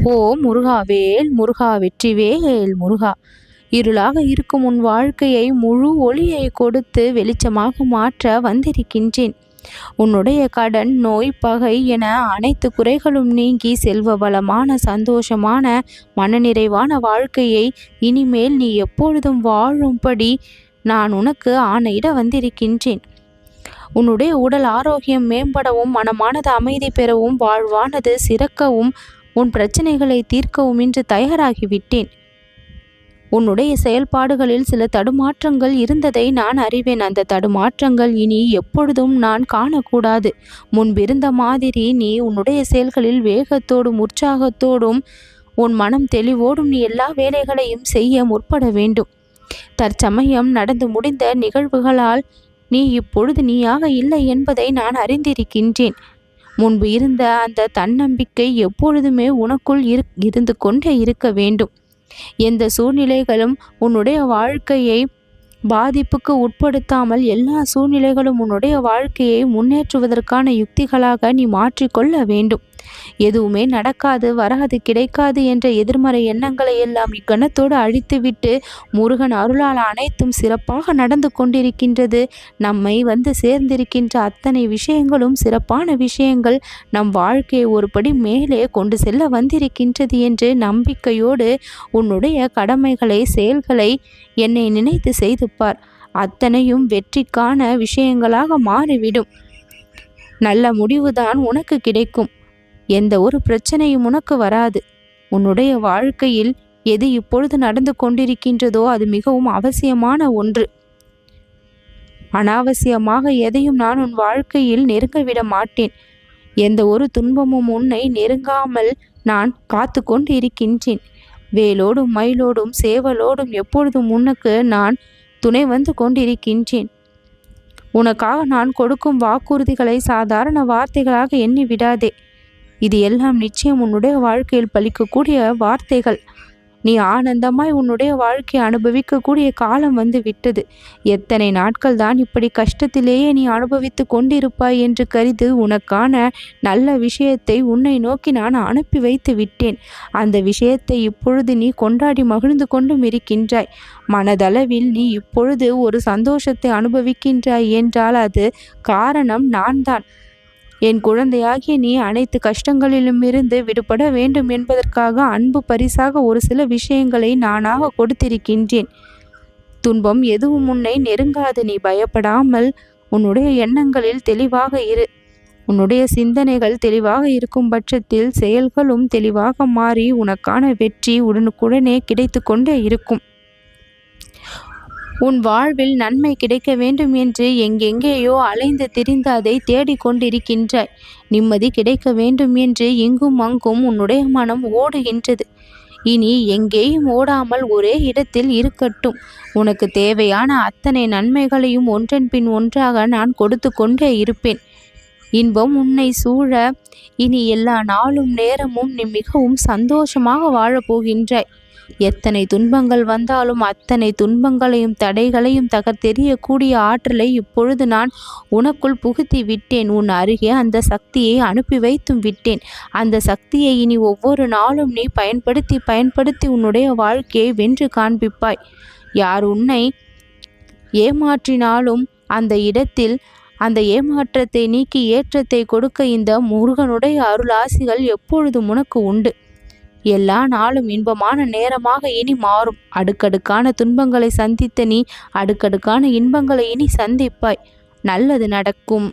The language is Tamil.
ஓ முருகாவேல் முருகா வெற்றிவேல் முருகா! இருளாக இருக்கும் உன் வாழ்க்கையை முழு ஒளியை கொடுத்து வெளிச்சமாக மாற்ற வந்திருக்கின்றேன். உன்னுடைய கடன், நோய், பகை என அனைத்து குறைகளும் நீங்கி செல்வ வளமான, சந்தோஷமான, மனநிறைவான வாழ்க்கையை இனிமேல் நீ எப்பொழுதும் வாழும்படி நான் உனக்கு ஆணையிட வந்திருக்கின்றேன். உன்னுடைய உடல் ஆரோக்கியம் மேம்படவும், மனமானது அமைதி பெறவும், வாழ்வானது சிறக்கவும், உன் பிரச்சனைகளை தீர்க்கவும் இன்று தயாராகிவிட்டேன். உன்னுடைய செயல்பாடுகளில் சில தடுமாற்றங்கள் இருந்ததை நான் அறிவேன். அந்த தடுமாற்றங்கள் இனி எப்பொழுதும் நான் காணக்கூடாது. முன்பிருந்த மாதிரி நீ உன்னுடைய செயல்களில் வேகத்தோடும் உற்சாகத்தோடும் உன் மனம் தெளிவோடும் நீ எல்லா வேலைகளையும் செய்ய முற்பட வேண்டும். தற்சமயம் நடந்து முடிந்த நிகழ்வுகளால் நீ இப்பொழுது நீயாக இல்லை என்பதை நான் அறிந்திருக்கின்றேன். முன்பு இருந்த அந்த தன்னம்பிக்கை எப்பொழுதுமே உனக்குள் இருந்து கொண்டே இருக்க வேண்டும். எந்த சூழ்நிலைகளும் உன்னுடைய வாழ்க்கையை பாதிப்புக்கு உட்படுத்தாமல் எல்லா சூழ்நிலைகளும் உன்னுடைய வாழ்க்கையை முன்னேற்றுவதற்கான யுக்திகளாக நீ மாற்றிக்கொள்ள வேண்டும். எதுவுமே நடக்காது, வராது, கிடைக்காது என்ற எதிர்மறை எண்ணங்களை எல்லாம் இக்கணத்தோடு அழித்துவிட்டு முருகன் அருளால் அனைத்தும் சிறப்பாக நடந்து கொண்டிருக்கின்றது. நம்மை வந்து சேர்ந்திருக்கின்ற அத்தனை விஷயங்களும் சிறப்பான விஷயங்கள், நம் வாழ்க்கையை ஒருபடி மேலே கொண்டு செல்ல வந்திருக்கின்றது என்று நம்பிக்கையோடு உன்னுடைய கடமைகளை, செயல்களை என்னை நினைத்து செய்து பார். அத்தனையும் வெற்றிக்கான விஷயங்களாக மாறிவிடும். நல்ல முடிவுதான் உனக்கு கிடைக்கும். எந்த ஒரு பிரச்சனையும் உனக்கு வராது. உன்னுடைய வாழ்க்கையில் எது இப்பொழுது நடந்து கொண்டிருக்கின்றதோ அது மிகவும் அவசியமான ஒன்று. அனாவசியமாக எதையும் நான் உன் வாழ்க்கையில் நெருங்கவிட மாட்டேன். எந்த ஒரு துன்பமும் உன்னை நெருங்காமல் நான் காத்து கொண்டு இருக்கின்றேன். வேலோடும் மயிலோடும் சேவலோடும் எப்பொழுதும் உனக்கு நான் துணை வந்து கொண்டிருக்கின்றேன். உனக்காக நான் கொடுக்கும் வாக்குறுதிகளை சாதாரண வார்த்தைகளாக எண்ணி விடாதே. இது எல்லாம் நிச்சயம் உன்னுடைய வாழ்க்கையில் பலிக்கக்கூடிய வார்த்தைகள். நீ ஆனந்தமாய் உன்னுடைய வாழ்க்கையை அனுபவிக்கக்கூடிய காலம் வந்து விட்டது. எத்தனை நாட்கள் தான் இப்படி கஷ்டத்திலேயே நீ அனுபவித்து கொண்டிருப்பாய் என்று கருதி உனக்கான நல்ல விஷயத்தை உன்னை நோக்கி நான் அனுப்பி வைத்து விட்டேன். அந்த விஷயத்தை இப்பொழுது நீ கொண்டாடி மகிழ்ந்து கொண்டும் இருக்கின்றாய். மனதளவில் நீ இப்பொழுது ஒரு சந்தோஷத்தை அனுபவிக்கின்றாய் என்றால் அது காரணம் நான் தான். என் குழந்தையாகிய நீ அனைத்து கஷ்டங்களிலுமிருந்து விடுபட வேண்டும் என்பதற்காக அன்பு பரிசாக ஒரு சில விஷயங்களை நானாக கொடுத்திருக்கின்றேன். துன்பம் எதுவும் உன்னை நெருங்காது. நீ பயப்படாமல் உன்னுடைய எண்ணங்களில் தெளிவாக இரு. உன்னுடைய சிந்தனைகள் தெளிவாக இருக்கும் பட்சத்தில் செயல்களும் தெளிவாக மாறி உனக்கான வெற்றி உடனுக்குடனே கிடைத்து கொண்டே இருக்கும். உன் வாழ்வில் நன்மை கிடைக்க வேண்டும் என்று எங்கெங்கேயோ அலைந்து திரிந்து அதை தேடிக்கொண்டிருக்கின்றாய். நிம்மதி கிடைக்க வேண்டும் என்று இங்கும் அங்கும் உன்னுடைய மனம் ஓடுகின்றது. இனி எங்கேயும் ஓடாமல் ஒரே இடத்தில் இருக்கட்டும். உனக்கு தேவையான அத்தனை நன்மைகளையும் ஒன்றன் பின் ஒன்றாக நான் கொடுத்து கொண்டே இருப்பேன். இன்பம் உன்னை சூழ இனி எல்லா நாளும் நேரமும் நீ மிகவும் சந்தோஷமாக வாழப்போகின்றாய். எத்தனை துன்பங்கள் வந்தாலும் அத்தனை துன்பங்களையும் தடைகளையும் தகர்த்தெறியக்கூடிய ஆற்றலை இப்பொழுது நான் உனக்குள் புகுத்தி விட்டேன். உன் அருகே அந்த சக்தியை அனுப்பி வைத்தும் விட்டேன். அந்த சக்தியை இனி ஒவ்வொரு நாளும் நீ பயன்படுத்தி உன்னுடைய வாழ்க்கையை வென்று காண்பிப்பாய். யார் உன்னை ஏமாற்றினாலும் அந்த இடத்தில் அந்த ஏமாற்றத்தை நீக்கி ஏற்றத்தை கொடுக்க இந்த முருகனுடைய அருளாசிகள் எப்பொழுதும் உனக்கு உண்டு. எல்லா நாளும் இன்பமான நேரமாக இனி மாறும். அடுக்கடுக்கான துன்பங்களை சந்தித்த நீ அடுக்கடுக்கான இன்பங்களை இனி சந்திப்பாய். நல்லது நடக்கும்.